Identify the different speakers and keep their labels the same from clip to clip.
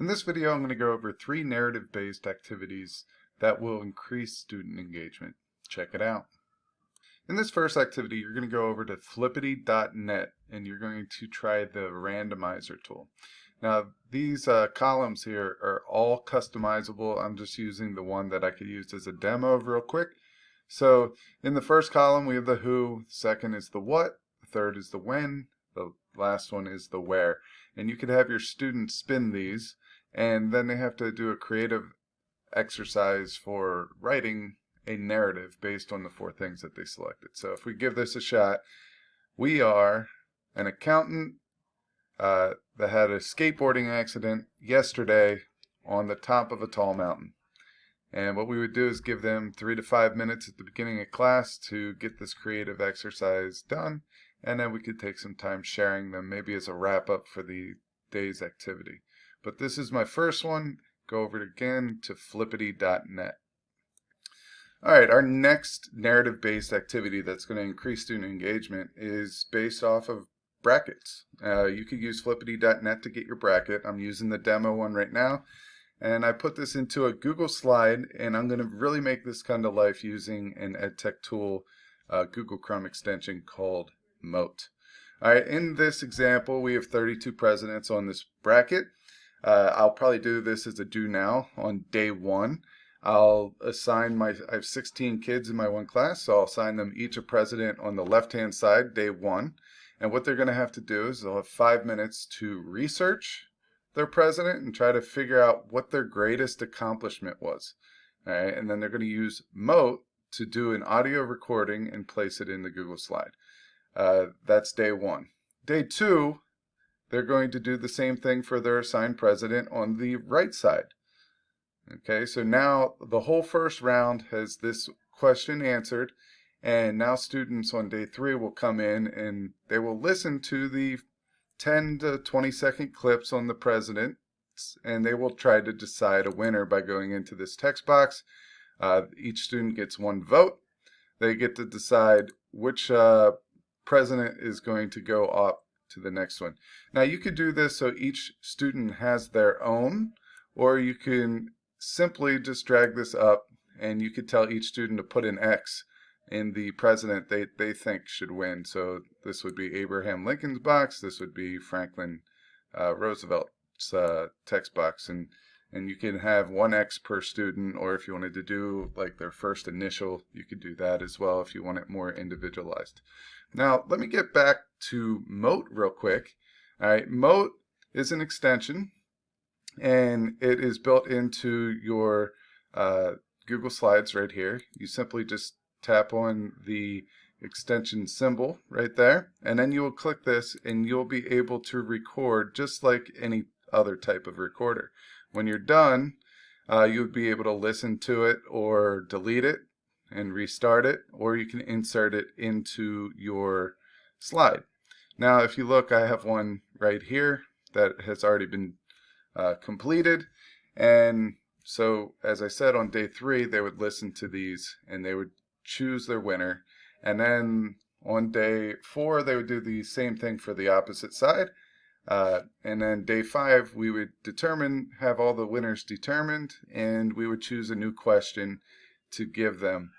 Speaker 1: In this video, I'm going to go over 3 narrative-based activities that will increase student engagement. Check it out. In this first activity, you're going to go over to flippity.net and you're going to try the Randomizer tool. Now, these columns here are all customizable. I'm just using the one that I could use as a demo real quick. So in the first column, we have the who, second is the what, the third is the when, the last one is the where. And you could have your students spin these, and then they have to do a creative exercise for writing a narrative based on the 4 things that they selected. So if we give this a shot, we are an accountant that had a skateboarding accident yesterday on the top of a tall mountain. And what we would do is give them 3 to 5 minutes at the beginning of class to get this creative exercise done, and then we could take some time sharing them, maybe as a wrap-up for the day's activity. But this is my first one. Go over again to flippity.net. Alright, our next narrative-based activity that's going to increase student engagement is based off of brackets. You could use flippity.net to get your bracket. I'm using the demo one right now. And I put this into a Google slide, and I'm going to really make this come to life using an EdTech tool, Google Chrome extension called Mote. Alright, in this example, we have 32 presidents on this bracket. I'll probably do this as a do now on day 1. I'll assign I have 16 kids in my one class, so I'll assign them each a president on the left-hand side, day 1. And what they're going to have to do is they'll have 5 minutes to research their president and try to figure out what their greatest accomplishment was. All right, and then they're going to use Mote to do an audio recording and place it in the Google slide. That's day 1. Day 2, they're going to do the same thing for their assigned president on the right side. Okay, so now the whole first round has this question answered, and now students on day 3 will come in and they will listen to the 10 to 20 second clips on the president, and they will try to decide a winner by going into this text box. Each student gets 1 vote. They get to decide which president is going to go up to the next one. Now you could do this so each student has their own, or you can simply just drag this up and you could tell each student to put an X in the president they think should win. So this would be Abraham Lincoln's box, this would be Franklin Roosevelt's text box, and you can have 1 X per student, or if you wanted to do like their first initial, you could do that as well if you want it more individualized. Now let me get back to Mote real quick. Alright, Mote is an extension, and it is built into your Google Slides right here. You simply just tap on the extension symbol right there, and then you will click this and you'll be able to record just like any other type of recorder. When you're done, you'll be able to listen to it or delete it and restart it, or you can insert it into your slide. Now if you look, I have one right here that has already been completed, and so as I said, on day 3 they would listen to these and they would choose their winner, and then on day 4 they would do the same thing for the opposite side, and then day 5 we would have all the winners determined, and we would choose a new question to give them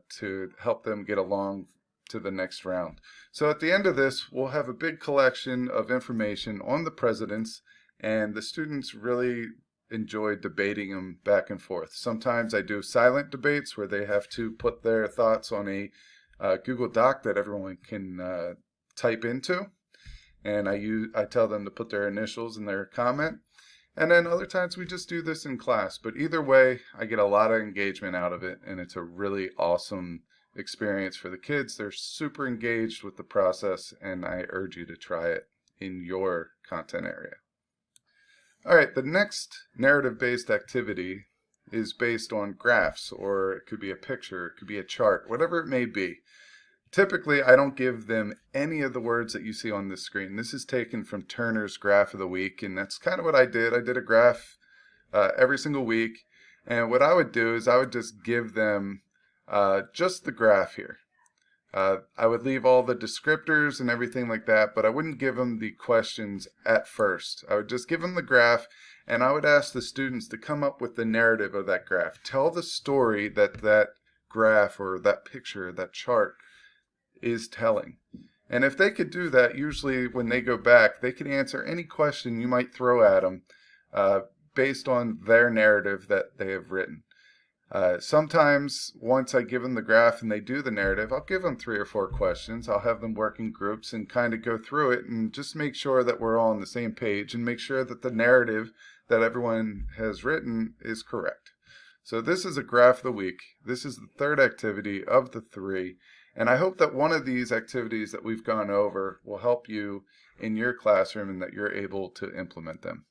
Speaker 1: to help them get along to the next round. So at the end of this, we'll have a big collection of information on the presidents, and the students really enjoy debating them back and forth. Sometimes I do silent debates where they have to put their thoughts on a Google Doc that everyone can type into, and I tell them to put their initials in their comment. And then other times we just do this in class. But either way, I get a lot of engagement out of it, and it's a really awesome experience for the kids. They're super engaged with the process, and I urge you to try it in your content area. Alright, the next narrative-based activity is based on graphs, or it could be a picture, it could be a chart, whatever it may be. Typically, I don't give them any of the words that you see on this screen. This is taken from Turner's Graph of the Week, and that's kind of what I did. I did a graph every single week, and what I would do is I would just give them just the graph here. I would leave all the descriptors and everything like that, but I wouldn't give them the questions at first. I would just give them the graph, and I would ask the students to come up with the narrative of that graph. Tell the story that that graph or that picture, that chart is telling. And if they could do that, usually when they go back, they can answer any question you might throw at them based on their narrative that they have written. Sometimes once I give them the graph and they do the narrative, I'll give them 3 or 4 questions. I'll have them work in groups and kind of go through it and just make sure that we're all on the same page and make sure that the narrative that everyone has written is correct. So this is a graph of the week. This is the 3rd activity of the 3. And I hope that one of these activities that we've gone over will help you in your classroom and that you're able to implement them.